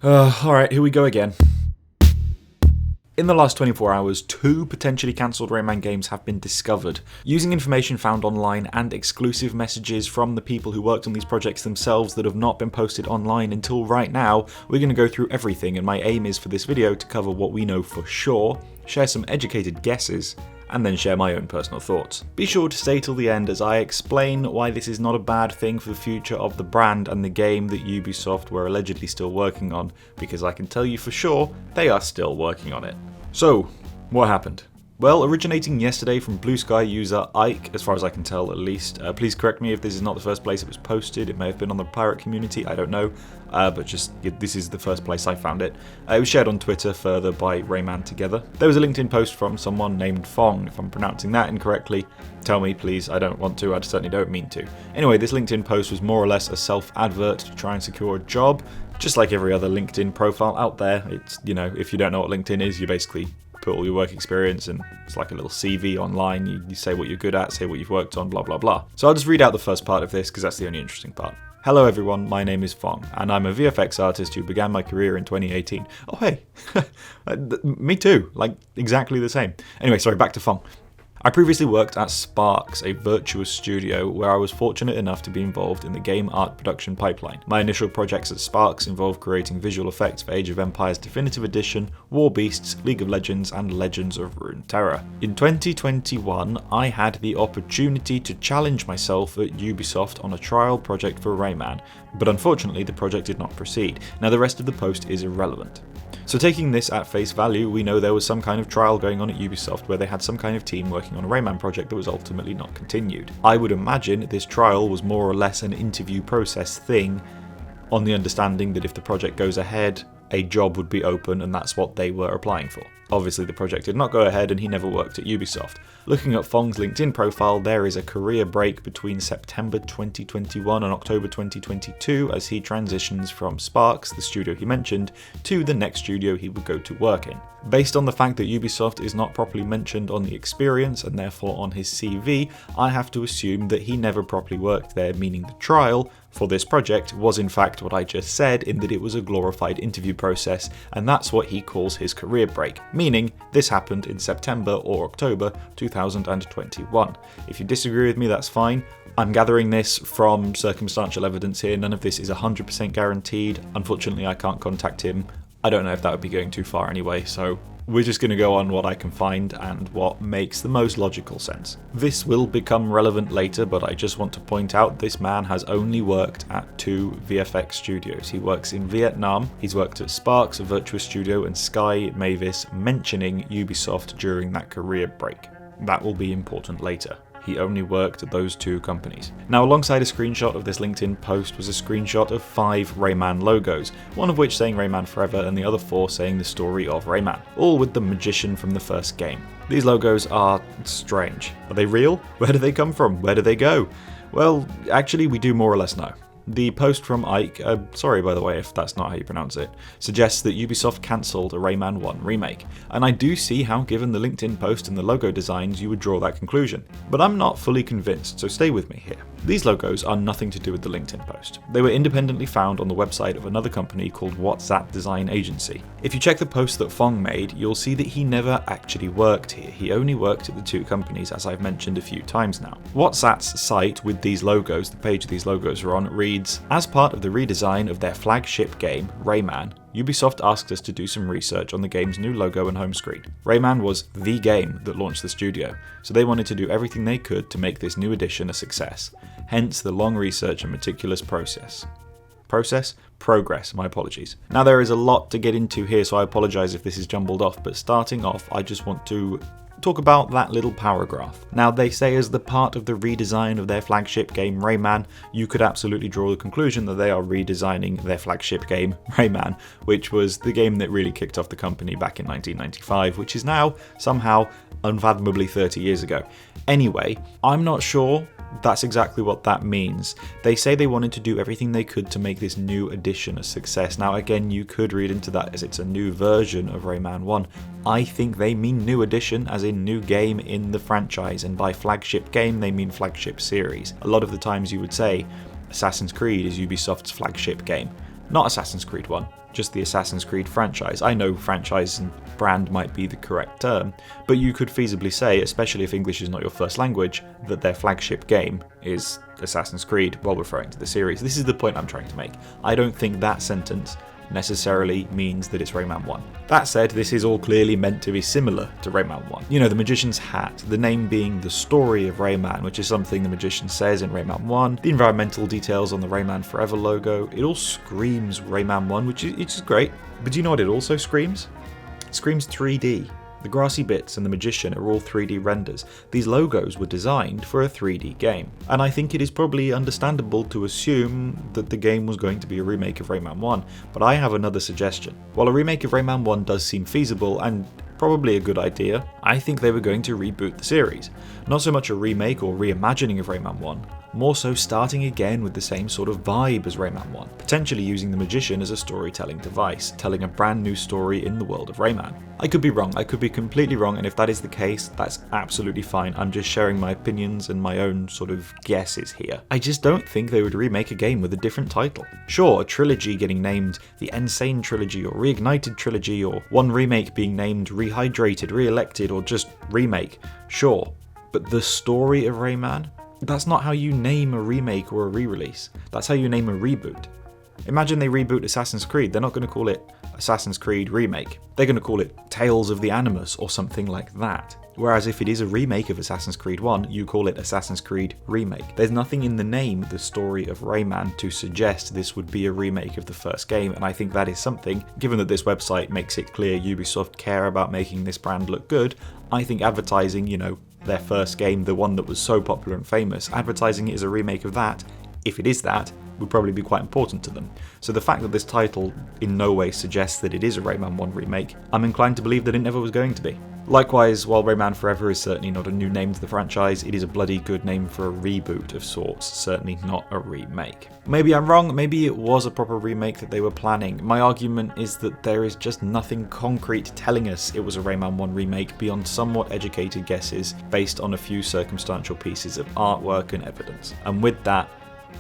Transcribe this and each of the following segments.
Alright, here we go again. In the last 24 hours, 2 potentially cancelled Rayman games have been discovered. Using information found online and exclusive messages from the people who worked on these projects themselves that have not been posted online until right now, we're going to go through everything, and my aim is for this video to cover what we know for sure, share some educated guesses, and then share my own personal thoughts. Be sure to stay till the end as I explain why this is not a bad thing for the future of the brand and the game that Ubisoft were allegedly still working on, because I can tell you for sure they are still working on it. So, what happened? Well, originating yesterday from Blue Sky user Ike, as far as I can tell at least. Please correct me if this is not the first place it was posted. It may have been on the pirate community, I don't know. But this is the first place I found it. It was shared on Twitter further by Rayman Together. There was a LinkedIn post from someone named Fong. If I'm pronouncing that incorrectly, tell me please. I don't want to, I certainly don't mean to. Anyway, this LinkedIn post was more or less a self-advert to try and secure a job. Just like every other LinkedIn profile out there. It's, if you don't know what LinkedIn is, you basically put all your work experience and it's like a little CV online. You say what you're good at, say what you've worked on, blah blah blah. So I'll just read out the first part of this because that's the only interesting part. Hello everyone, my name is Fong, and I'm a VFX artist who began my career in 2018. Oh hey, me too, like exactly the same. Anyway, sorry, back to Fong. I previously worked at Sparks, a virtuous studio where I was fortunate enough to be involved in the game art production pipeline. My initial projects at Sparks involved creating visual effects for Age of Empires Definitive Edition, War Beasts, League of Legends, and Legends of Runeterra. In 2021, I had the opportunity to challenge myself at Ubisoft on a trial project for Rayman, but unfortunately the project did not proceed. Now the rest of the post is irrelevant. So taking this at face value, we know there was some kind of trial going on at Ubisoft where they had some kind of team working on a Rayman project that was ultimately not continued. I would imagine this trial was more or less an interview process thing, on the understanding that if the project goes ahead, a job would be open and that's what they were applying for. Obviously the project did not go ahead and he never worked at Ubisoft. Looking at Fong's LinkedIn profile, there is a career break between September 2021 and October 2022 as he transitions from Sparks, the studio he mentioned, to the next studio he would go to work in. Based on the fact that Ubisoft is not properly mentioned on the experience and therefore on his CV, I have to assume that he never properly worked there, meaning the trial for this project was in fact what I just said, in that it was a glorified interview process, and that's what he calls his career break, meaning this happened in September or October 2021. If you disagree with me, that's fine. I'm gathering this from circumstantial evidence here, none of this is 100% guaranteed. Unfortunately, I can't contact him. I don't know if that would be going too far anyway, so we're just going to go on what I can find and what makes the most logical sense. This will become relevant later, but I just want to point out this man has only worked at 2 VFX studios. He works in Vietnam, he's worked at Sparks, a virtuous studio, and Sky Mavis, mentioning Ubisoft during that career break. That will be important later. He only worked at those 2 companies. Now, alongside a screenshot of this LinkedIn post was a screenshot of 5 Rayman logos, one of which saying Rayman Forever and the other 4 saying the story of Rayman, all with the magician from the first game. These logos are strange. Are they real? Where do they come from? Where do they go? Well, actually we do more or less know. The post from Ike, sorry by the way if that's not how you pronounce it, suggests that Ubisoft cancelled a Rayman 1 remake, and I do see how given the LinkedIn post and the logo designs you would draw that conclusion, but I'm not fully convinced, so stay with me here. These logos are nothing to do with the LinkedIn post. They were independently found on the website of another company called What's That Design Agency. If you check the post that Fong made, you'll see that he never actually worked here. He only worked at the 2 companies, as I've mentioned a few times now. What's That's site with these logos, the page these logos are on, reads, as part of the redesign of their flagship game, Rayman, Ubisoft asked us to do some research on the game's new logo and home screen. Rayman was the game that launched the studio, so they wanted to do everything they could to make this new edition a success, hence the long research and meticulous progress, my apologies. Now there is a lot to get into here, so I apologise if this is jumbled off, but starting off I just want to talk about that little paragraph. Now they say as the part of the redesign of their flagship game Rayman, you could absolutely draw the conclusion that they are redesigning their flagship game Rayman, which was the game that really kicked off the company back in 1995, which is now somehow unfathomably 30 years ago. Anyway, I'm not sure that's exactly what that means. They say they wanted to do everything they could to make this new edition a success. Now again, you could read into that as it's a new version of Rayman 1. I think they mean new edition as in new game in the franchise, and by flagship game they mean flagship series. A lot of the times you would say Assassin's Creed is Ubisoft's flagship game. Not Assassin's Creed 1, just the Assassin's Creed franchise. I know franchise and brand might be the correct term, but you could feasibly say, especially if English is not your first language, that their flagship game is Assassin's Creed while referring to the series. This is the point I'm trying to make. I don't think that sentence necessarily means that it's Rayman 1. That said, this is all clearly meant to be similar to Rayman 1. You know, the Magician's Hat, the name being the story of Rayman, which is something the Magician says in Rayman 1, the environmental details on the Rayman Forever logo, it all screams Rayman 1, which is great. But do you know what it also screams? It screams 3D. The grassy bits and the Magician are all 3D renders. These logos were designed for a 3D game, and I think it is probably understandable to assume that the game was going to be a remake of Rayman 1, but I have another suggestion. While a remake of Rayman 1 does seem feasible and probably a good idea, I think they were going to reboot the series. Not so much a remake or reimagining of Rayman 1, more so starting again with the same sort of vibe as Rayman 1, potentially using the Magician as a storytelling device, telling a brand new story in the world of Rayman. I could be wrong, I could be completely wrong, and if that is the case, that's absolutely fine. I'm just sharing my opinions and my own sort of guesses here. I just don't think they would remake a game with a different title. Sure, a trilogy getting named the Insane Trilogy or Reignited Trilogy, or one remake being named Rehydrated, Re-elected, or just Remake, sure. But the story of Rayman? That's not how you name a remake or a re-release. That's how you name a reboot. Imagine they reboot Assassin's Creed, they're not going to call it Assassin's Creed Remake. They're going to call it Tales of the Animus or something like that. Whereas if it is a remake of Assassin's Creed 1, you call it Assassin's Creed Remake. There's nothing in the name, the story of Rayman, to suggest this would be a remake of the first game, and I think that is something, given that this website makes it clear Ubisoft care about making this brand look good, I think advertising, their first game, the one that was so popular and famous, advertising it as a remake of that, if it is that, would probably be quite important to them. So the fact that this title in no way suggests that it is a Rayman 1 remake, I'm inclined to believe that it never was going to be. Likewise, while Rayman Forever is certainly not a new name to the franchise, it is a bloody good name for a reboot of sorts, certainly not a remake. Maybe I'm wrong, maybe it was a proper remake that they were planning. My argument is that there is just nothing concrete telling us it was a Rayman 1 remake beyond somewhat educated guesses based on a few circumstantial pieces of artwork and evidence. And with that,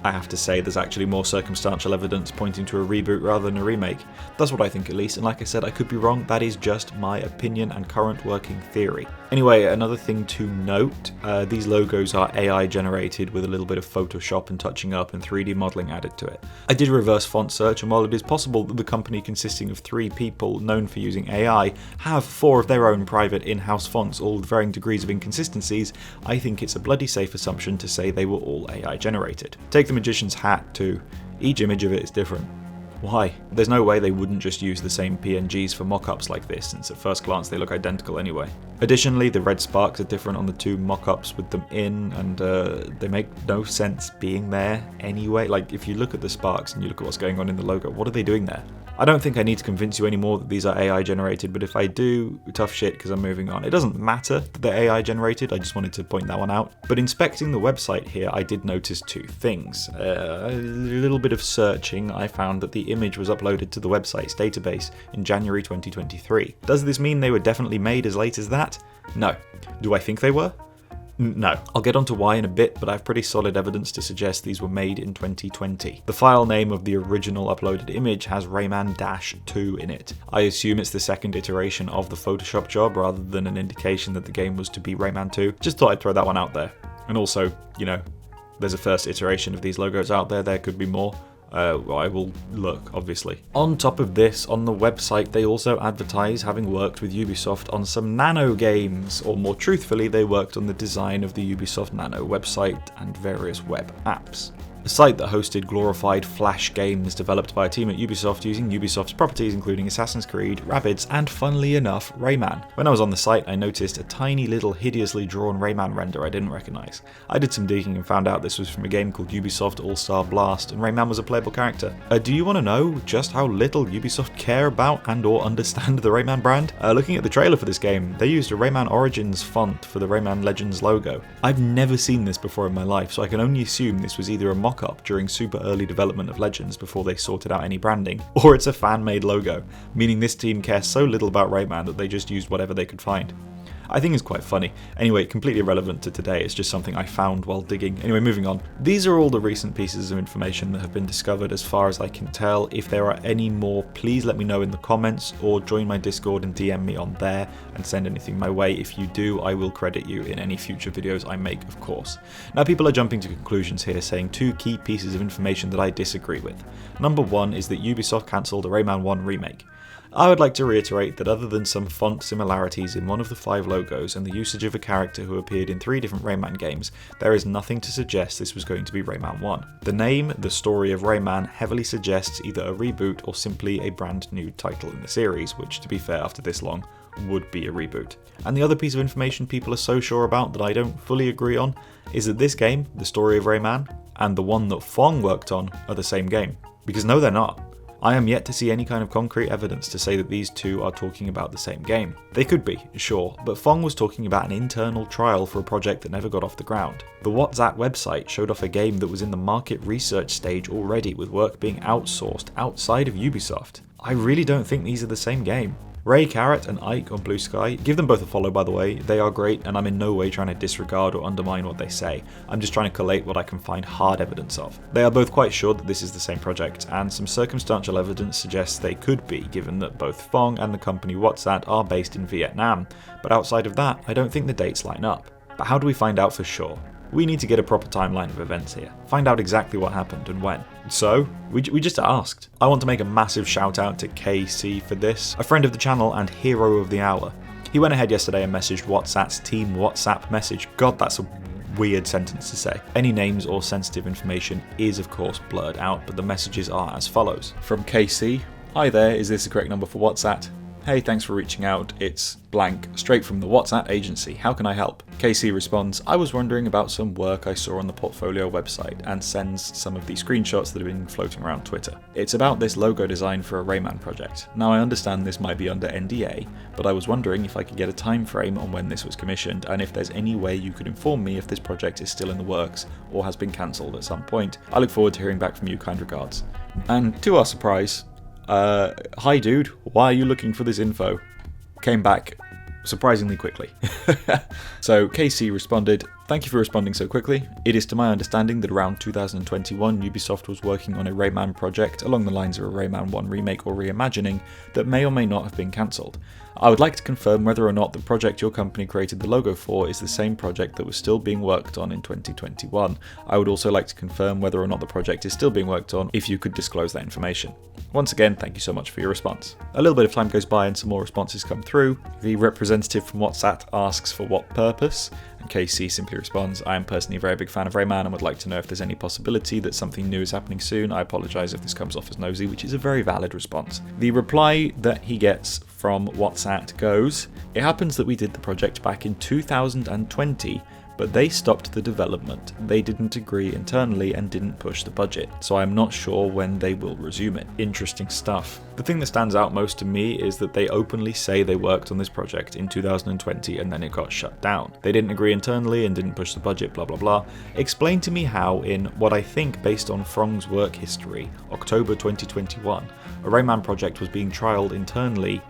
I have to say there's actually more circumstantial evidence pointing to a reboot rather than a remake. That's what I think at least, and like I said, I could be wrong, that is just my opinion and current working theory. Anyway, another thing to note, these logos are AI generated with a little bit of Photoshop and touching up and 3D modelling added to it. I did a reverse font search, and while it is possible that the company consisting of 3 people known for using AI have 4 of their own private in-house fonts, all with varying degrees of inconsistencies, I think it's a bloody safe assumption to say they were all AI generated. Take the Magician's Hat too. Each image of it is different. Why? There's no way they wouldn't just use the same PNGs for mock-ups like this, since at first glance they look identical anyway. Additionally, the red sparks are different on the 2 mock-ups with them in, and they make no sense being there anyway. Like, if you look at the sparks and you look at what's going on in the logo, what are they doing there? I don't think I need to convince you anymore that these are AI generated, but if I do, tough shit because I'm moving on. It doesn't matter that they're AI generated, I just wanted to point that one out. But inspecting the website here, I did notice 2 things. A little bit of searching, I found that the image was uploaded to the website's database in January 2023. Does this mean they were definitely made as late as that? No. Do I think they were? No. I'll get onto why in a bit, but I have pretty solid evidence to suggest these were made in 2020. The file name of the original uploaded image has Rayman-2 in it. I assume it's the second iteration of the Photoshop job rather than an indication that the game was to be Rayman 2. Just thought I'd throw that one out there. And also, there's a first iteration of these logos out there, there could be more. I will look, obviously. On top of this, on the website they also advertise having worked with Ubisoft on some Nano games, or more truthfully, they worked on the design of the Ubisoft Nano website and various web apps. A site that hosted glorified Flash games developed by a team at Ubisoft using Ubisoft's properties including Assassin's Creed, Rabbids, and funnily enough, Rayman. When I was on the site, I noticed a tiny little hideously drawn Rayman render I didn't recognise. I did some digging and found out this was from a game called Ubisoft All-Star Blast, and Rayman was a playable character. Do you want to know just how little Ubisoft care about and or understand the Rayman brand? Looking at the trailer for this game, they used a Rayman Origins font for the Rayman Legends logo. I've never seen this before in my life, so I can only assume this was either a mock-up during super early development of Legends before they sorted out any branding, or it's a fan-made logo, meaning this team cares so little about Rayman that they just used whatever they could find. I think is quite funny. Anyway, completely irrelevant to today, it's just something I found while digging. Anyway, moving on. These are all the recent pieces of information that have been discovered as far as I can tell. If there are any more, please let me know in the comments or join my Discord and DM me on there and send anything my way. If you do, I will credit you in any future videos I make, of course. Now, people are jumping to conclusions here, saying two key pieces of information that I disagree with. Number one is that Ubisoft cancelled a Rayman 1 remake. I would like to reiterate that other than some font similarities in one of the 5 logos and the usage of a character who appeared in 3 different Rayman games, there is nothing to suggest this was going to be Rayman 1. The name, The Story of Rayman, heavily suggests either a reboot or simply a brand new title in the series, which, to be fair, after this long, would be a reboot. And the other piece of information people are so sure about that I don't fully agree on is that this game, The Story of Rayman, and the one that Fong worked on are the same game. Because no, they're not. I am yet to see any kind of concrete evidence to say that these two are talking about the same game. They could be, sure, but Fong was talking about an internal trial for a project that never got off the ground. The WhatsApp website showed off a game that was in the market research stage already, with work being outsourced outside of Ubisoft. I really don't think these are the same game. Ray Carrot and Ike on Blue Sky, give them both a follow by the way, they are great and I'm in no way trying to disregard or undermine what they say, I'm just trying to collate what I can find hard evidence of. They are both quite sure that this is the same project, and some circumstantial evidence suggests they could be, given that both Fong and the company WhatsApp are based in Vietnam, but outside of that, I don't think the dates line up. But how do we find out for sure? We need to get a proper timeline of events here, find out exactly what happened and when. So, we just asked. I want to make a massive shout out to KC for this, a friend of the channel and hero of the hour. He went ahead yesterday and messaged WhatsApp's team WhatsApp message. God, that's a weird sentence to say. Any names or sensitive information is of course blurred out, but the messages are as follows. From KC, hi there, is this the correct number for WhatsApp? Hey, thanks for reaching out, it's blank, straight from the WhatsApp agency, how can I help? KC responds, I was wondering about some work I saw on the portfolio website, and sends some of the screenshots that have been floating around Twitter. It's about this logo design for a Rayman project. Now I understand this might be under NDA, but I was wondering if I could get a time frame on when this was commissioned, and if there's any way you could inform me if this project is still in the works, or has been cancelled at some point. I look forward to hearing back from you, kind regards. And to our surprise, hi dude, why are you looking for this info? Came back surprisingly quickly. So KC responded, thank you for responding so quickly. It is to my understanding that around 2021 Ubisoft was working on a Rayman project along the lines of a Rayman 1 remake or reimagining that may or may not have been cancelled. I would like to confirm whether or not the project your company created the logo for is the same project that was still being worked on in 2021. I would also like to confirm whether or not the project is still being worked on, if you could disclose that information. Once again, thank you so much for your response. A little bit of time goes by and some more responses come through. The representative from WhatsApp asks for what purpose, and KC simply responds, I am personally a very big fan of Rayman and would like to know if there's any possibility that something new is happening soon. I apologise if this comes off as nosy, which is a very valid response. The reply that he gets from WhatsApp goes, it happens that we did the project back in 2020, but they stopped the development. They didn't agree internally and didn't push the budget, so I'm not sure when they will resume it. Interesting stuff. The thing that stands out most to me is that they openly say they worked on this project in 2020 and then it got shut down. They didn't agree internally and didn't push the budget, blah blah blah. Explain to me how, in what I think based on Fong's work history, October 2021, a Rayman project was being trialled internally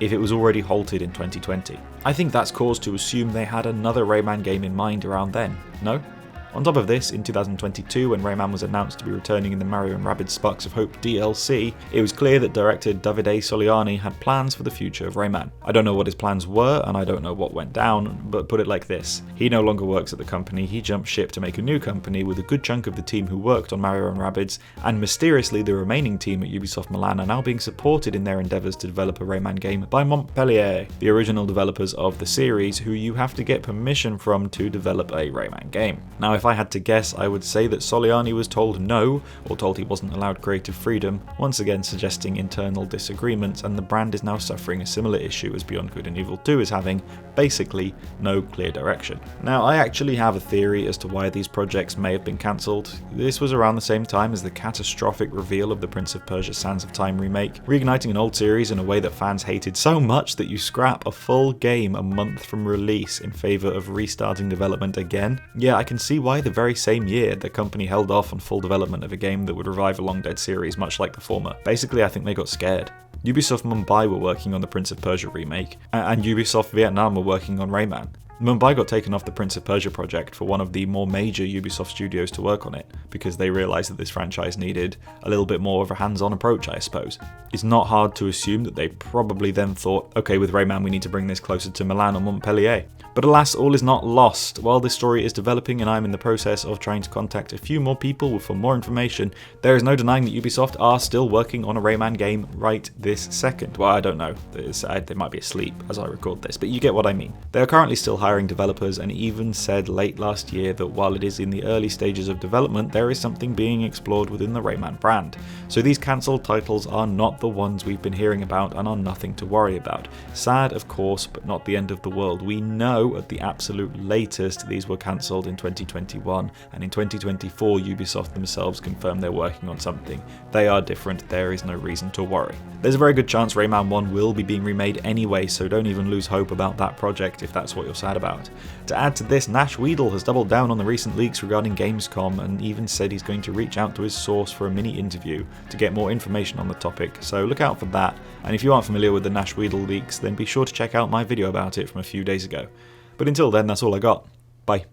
if it was already halted in 2020. I think that's cause to assume they had another Rayman game in mind around then, no? On top of this, in 2022, when Rayman was announced to be returning in the Mario & Rabbids Sparks of Hope DLC, it was clear that director Davide Soliani had plans for the future of Rayman. I don't know what his plans were, and I don't know what went down, but put it like this. He no longer works at the company, he jumped ship to make a new company with a good chunk of the team who worked on Mario & Rabbids, and mysteriously the remaining team at Ubisoft Milan are now being supported in their endeavours to develop a Rayman game by Montpellier, the original developers of the series, who you have to get permission from to develop a Rayman game. Now, if I had to guess, I would say that Soliani was told no, or told he wasn't allowed creative freedom, once again suggesting internal disagreements, and the brand is now suffering a similar issue as Beyond Good and Evil 2 is having, basically no clear direction. Now, I actually have a theory as to why these projects may have been cancelled. This was around the same time as the catastrophic reveal of the Prince of Persia Sands of Time remake, reigniting an old series in a way that fans hated so much that you scrap a full game a month from release in favour of restarting development again. Yeah, I can see why the very same year the company held off on full development of a game that would revive a long dead series much like the former. Basically, I think they got scared. Ubisoft Mumbai were working on the Prince of Persia remake, and Ubisoft Vietnam were working on Rayman. Mumbai got taken off the Prince of Persia project for one of the more major Ubisoft studios to work on it, because they realised that this franchise needed a little bit more of a hands-on approach, I suppose. It's not hard to assume that they probably then thought, okay, with Rayman we need to bring this closer to Milan or Montpellier. But alas, all is not lost. While this story is developing and I'm in the process of trying to contact a few more people for more information, there is no denying that Ubisoft are still working on a Rayman game right this second. Well, I don't know. They might be asleep as I record this, but you get what I mean. They are currently still hiring developers and even said late last year that while it is in the early stages of development, there is something being explored within the Rayman brand. So these cancelled titles are not the ones we've been hearing about and are nothing to worry about. Sad, of course, but not the end of the world. We know at the absolute latest these were cancelled in 2021, and in 2024 Ubisoft themselves confirmed they're working on something. They are different, there is no reason to worry. There's a very good chance Rayman 1 will be being remade anyway, so don't even lose hope about that project if that's what you're sad about. To add to this, Nash Weedle has doubled down on the recent leaks regarding Gamescom and even said he's going to reach out to his source for a mini interview to get more information on the topic, so look out for that. And if you aren't familiar with the Nash Weedle leaks, then be sure to check out my video about it from a few days ago. But until then, that's all I got. Bye.